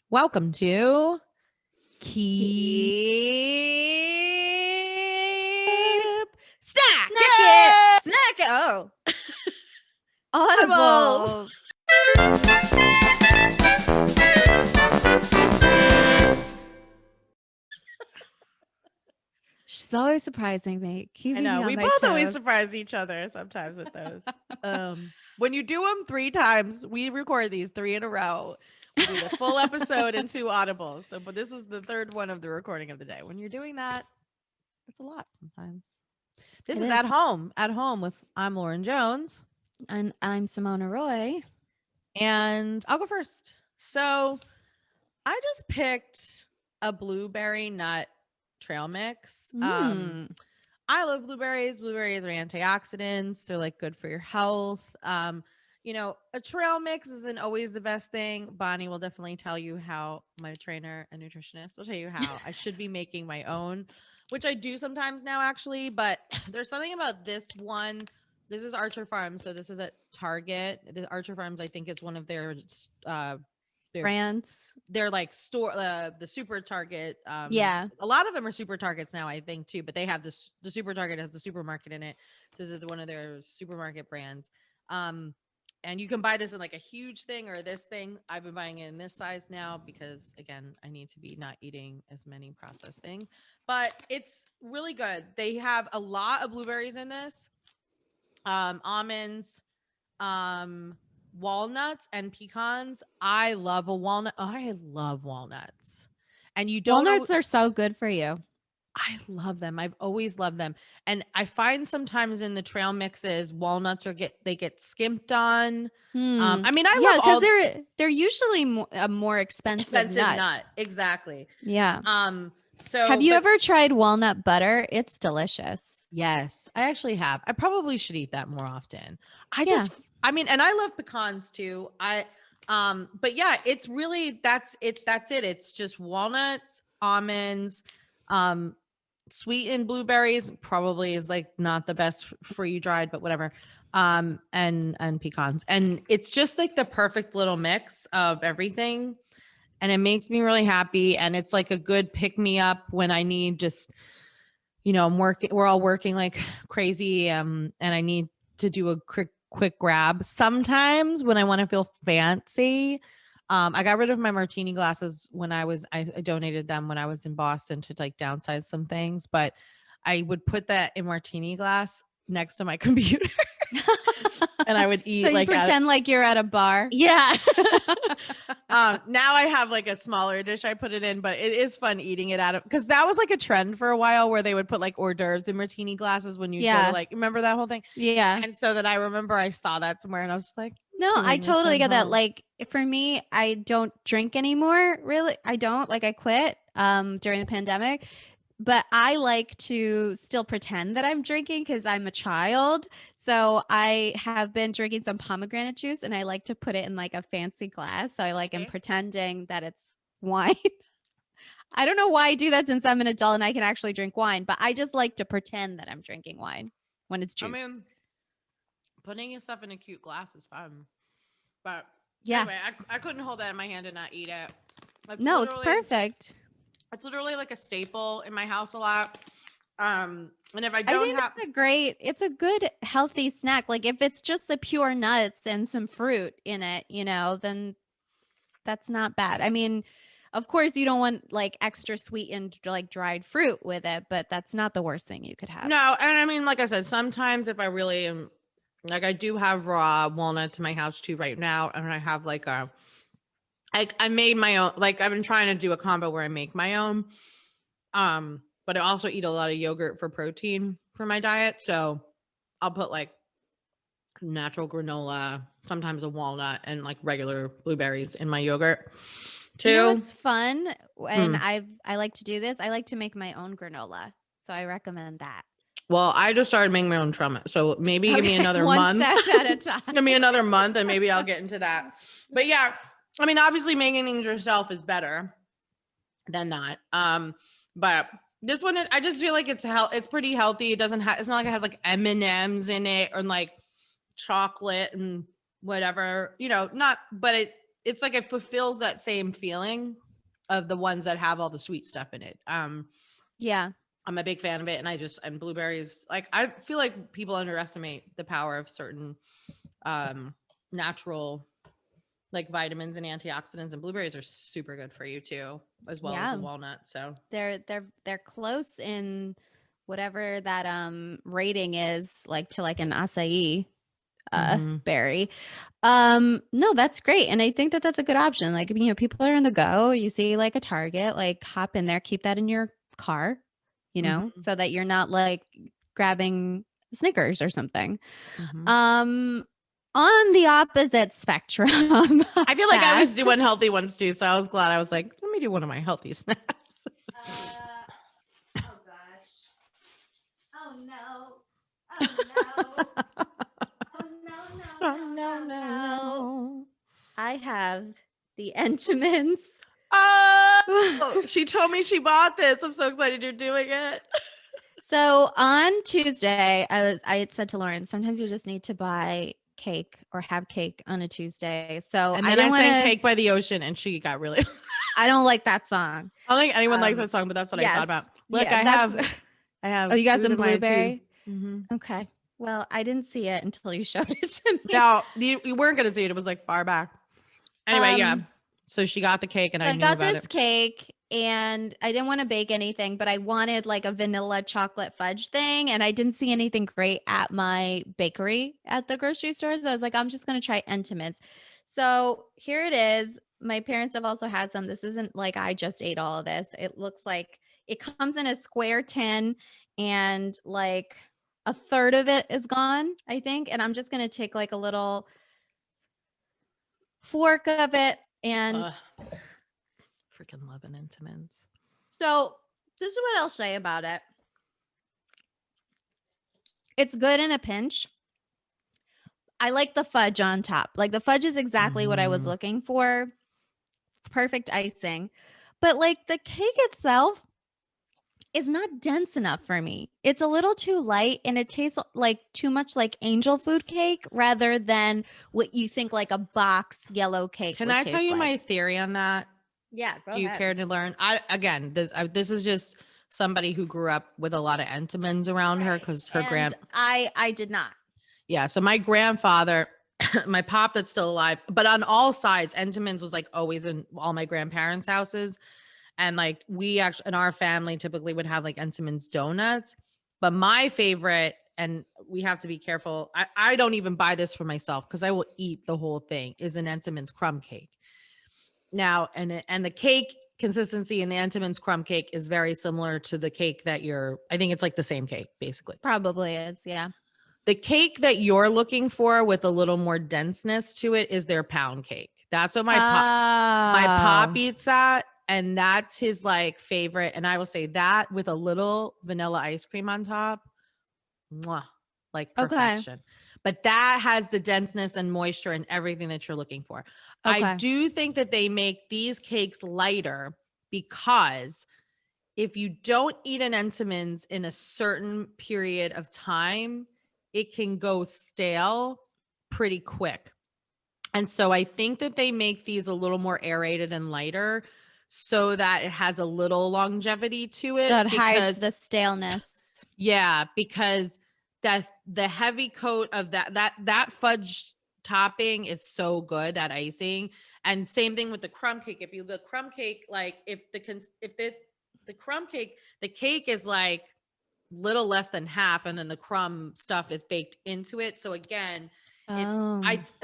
Welcome to Keep Snack Snack it. Oh. Audibles. She's always surprising me. I Keeping know me on we my both toes. always surprise each other sometimes with those. When you do them 3 times, we record these 3 in a row. We do the full episode in 2 audibles. So, but this is the 3rd one of the recording of the day. When you're doing that, it's a lot sometimes. This It is is. at home with I'm Lauren Jones. And I'm Sumona Roy. And I'll go first. So I just picked a blueberry nut trail mix. I love blueberries. Blueberries are antioxidants. They're like good for your health. A trail mix isn't always the best thing. Bonnie will definitely tell you how, my trainer and nutritionist will tell you how I should be making my own, which I do sometimes now actually, but there's something about this one. This is Archer Farms. So this is at Target. The Archer Farms, I think, is one of their brands. They're like store the Super Target. Yeah. A lot of them are Super Targets now, I think, too, but they have this. The Super Target has the supermarket in it. This is one of their supermarket brands. And you can buy this in like a huge thing or this thing. I've been buying it in this size now because, again, I need to be not eating as many processed things. But it's really good. They have a lot of blueberries in this. Almonds, walnuts and pecans. I love a walnut. I love walnuts. And you don't Walnuts are so good for you. I love them. I've always loved them. And I find sometimes in the trail mixes, walnuts they get skimped on. I mean, I love all they're usually a more expensive nut. Exactly. Yeah. So have you ever tried walnut butter? It's delicious. Yes, I actually have. I probably should eat that more often. And I love pecans too. But yeah, it's really that's it. It's just walnuts, almonds, sweetened blueberries probably is like not the best for you dried, but whatever. And pecans. And it's just like the perfect little mix of everything. And it makes me really happy. And it's like a good pick me up when I need just, we're all working like crazy. And I need to do a quick grab. Sometimes when I want to feel fancy, I got rid of my martini glasses when I donated them when I was in Boston to like downsize some things, but I would put that in martini glass next to my computer and I would eat. So you pretend like you're at a bar. Yeah. Now I have like a smaller dish I put it in, but it is fun eating it out of, because that was like a trend for a while where they would put like hors d'oeuvres in martini glasses when you go to like, remember that whole thing? Yeah. And so then I remember I saw that somewhere and I was like, no, I totally get that. Like for me, I don't drink anymore. Really. I don't. Like I quit during the pandemic, but I like to still pretend that I'm drinking because I'm a child. So I have been drinking some pomegranate juice and I like to put it in like a fancy glass. So I am pretending that it's wine. I don't know why I do that since I'm an adult and I can actually drink wine, but I just like to pretend that I'm drinking wine when it's juice. I mean, putting your stuff in a cute glass is fun. But yeah, anyway, I couldn't hold that in my hand and not eat it. It's perfect. It's literally like a staple in my house a lot. And if I don't it's a good healthy snack. Like if it's just the pure nuts and some fruit in it, then that's not bad. I mean, of course you don't want like extra sweetened like dried fruit with it, but that's not the worst thing you could have. No, and I mean, like I said, sometimes if I really am, like I do have raw walnuts in my house too right now, and I have like I made my own. Like I've been trying to do a combo where I make my own. But I also eat a lot of yogurt for protein for my diet. So I'll put like natural granola, sometimes a walnut, and like regular blueberries in my yogurt too. It's fun. And I like to do this. I like to make my own granola. So I recommend that. Well, I just started making my own trail. So maybe give me another month. One step at a time. Give me another month and maybe I'll get into that. But yeah, I mean, obviously making things yourself is better than not. But this one, I just feel like it's pretty healthy. It doesn't have, it's not like it has like M&Ms in it or like chocolate and whatever, but it's like it fulfills that same feeling of the ones that have all the sweet stuff in it. Yeah. I'm a big fan of it, and blueberries, like I feel like people underestimate the power of certain natural like vitamins and antioxidants, and blueberries are super good for you too, as well as the walnut. So they're close in whatever that rating is, like to like an acai berry. No, that's great. And I think that that's a good option. Like, you know, people are on the go, you see like a Target, like hop in there, keep that in your car, you know, so that you're not like grabbing Snickers or something. On the opposite spectrum, I feel like I was doing healthy ones too, so I was glad. I was like, let me do one of my healthy snacks. Oh gosh. Oh no. Oh no. Oh no. I have the Entenmann's. Oh, she told me she bought this. I'm so excited you're doing it. So on Tuesday, I had said to Lauren, sometimes you just need to buy cake or have cake on a Tuesday. So and then I sang Cake by the Ocean, and she got really I don't like that song. I don't think anyone likes that song, but that's what I thought about. Look, I have Oh, you got some blueberry? Okay. Well, I didn't see it until you showed it to me. No, you weren't gonna see it. It was like far back. Anyway, yeah. So she got the cake, and I got this cake, and I didn't want to bake anything, but I wanted like a vanilla chocolate fudge thing, and I didn't see anything great at my bakery at the grocery store. So I was like, I'm just gonna try Entenmann's. So here it is. My parents have also had some. This isn't like I just ate all of this. It looks like it comes in a square tin, and like a third of it is gone, I think. And I'm just gonna take like a little fork of it and freaking love an Entenmann's. So this is what I'll say about it. It's good in a pinch. I like the fudge on top. Like the fudge is exactly what I was looking for. Perfect icing. But like the cake itself is not dense enough for me. It's a little too light, and it tastes like too much like angel food cake rather than what you think like a box yellow cake. Can I tell you my theory on that? Yeah, go ahead. Do you care to learn? This is just somebody who grew up with a lot of Entenmann's around her, because her I did not. Yeah, so my grandfather, my pop that's still alive, but on all sides, Entenmann's was like always in all my grandparents' houses. And like we actually in our family typically would have like Entenmann's donuts. But my favorite, and we have to be careful, I don't even buy this for myself because I will eat the whole thing, is an Entenmann's crumb cake. Now, and the cake consistency in the Entenmann's crumb cake is very similar to the cake that I think it's like the same cake, basically. Probably is, yeah. The cake that you're looking for with a little more denseness to it is their pound cake. That's what my pop eats that. And that's his like favorite. And I will say that with a little vanilla ice cream on top, mwah, like perfection. Okay. But that has the denseness and moisture and everything that you're looking for. Okay. I do think that they make these cakes lighter because if you don't eat an Entenmann's in a certain period of time, it can go stale pretty quick. And so I think that they make these a little more aerated and lighter so that it has a little longevity to it. So it hides the staleness. Yeah, because the heavy coat of that fudge topping is so good, that icing. And same thing with the crumb cake. If the crumb cake, like if the crumb cake, the cake is like little less than half, and then the crumb stuff is baked into it. So again,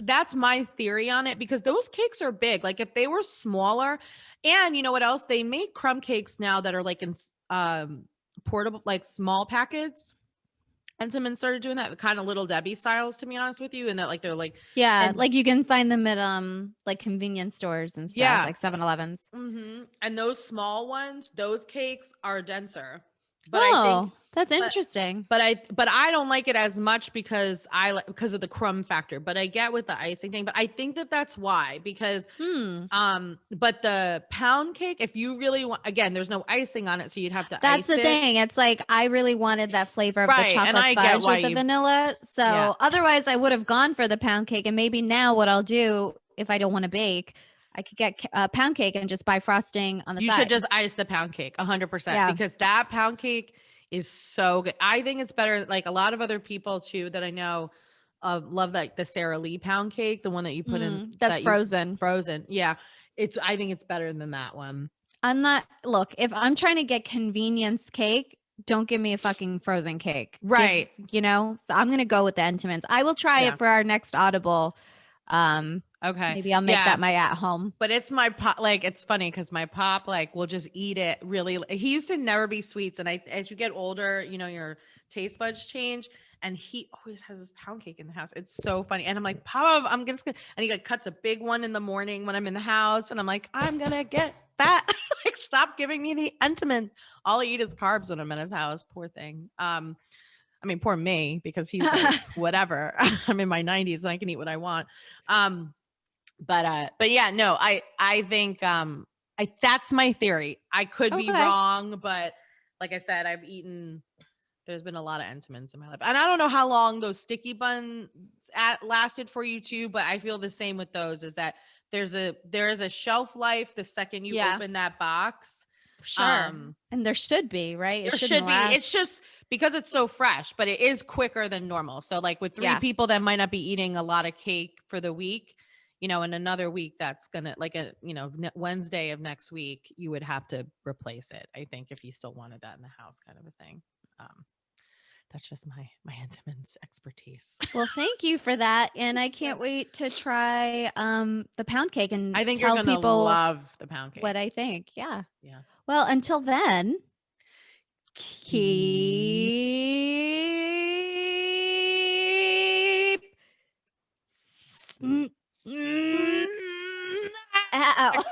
that's my theory on it, because those cakes are big. Like if they were smaller, and you know what else? They make crumb cakes now that are like in portable, like small packets. Entenmann started doing that, kind of Little Debbie styles, to be honest with you. And that like they're like, like you can find them at like convenience stores and stuff, like 7-Elevens. And those small ones, those cakes are denser. But I think that's interesting. But I don't like it as much because of the crumb factor. But I get with the icing thing. But I think that's why, because but the pound cake, if you really want, again, there's no icing on it, so you'd have to. That's the thing. It's like I really wanted that flavor of the chocolate fudge with the vanilla. So otherwise, I would have gone for the pound cake. And maybe now what I'll do if I don't want to bake, I could get pound cake and just buy frosting on the You side. should just ice the pound cake 100% Yeah. because that pound cake is so good. I think it's better. Like a lot of other people too that I know love like the Sara Lee pound cake, the one that you put in That's that frozen. Frozen. Yeah. I think it's better than that one. Look, if I'm trying to get convenience cake, don't give me a fucking frozen cake. Right. So I'm going to go with the Entenmann's. I will try it for our next Audible. Okay. Maybe I'll make that my at home. But it's my pop. Like, it's funny because my pop, like, will just eat it really. He used to never be sweets. And as you get older, your taste buds change. And he always has this pound cake in the house. It's so funny. And I'm like, Pop, I'm just gonna, and he like cuts a big one in the morning when I'm in the house. And I'm like, I'm gonna get fat. Like, stop giving me the Entenmann. All I eat is carbs when I'm in his house. Poor thing. I mean, poor me, because he's like, whatever. I'm in my 90s and I can eat what I want. But yeah, no, I think that's my theory. I could be wrong, but like I said, there's been a lot of Entenmann's in my life. And I don't know how long those sticky buns lasted for you too, but I feel the same with those, is that there is a shelf life the second you open that box. Sure. And there should be, right? There should be. It's just because it's so fresh, but it is quicker than normal. So like with 3 people that might not be eating a lot of cake for the week, in another week, that's gonna like Wednesday of next week, you would have to replace it. I think if you still wanted that in the house, kind of a thing. That's just my Entenmann's expertise. Well, thank you for that, and I can't wait to try the pound cake and I think tell you're gonna people love the pound cake. what I think. Yeah. Yeah. Well, until then, keep ow.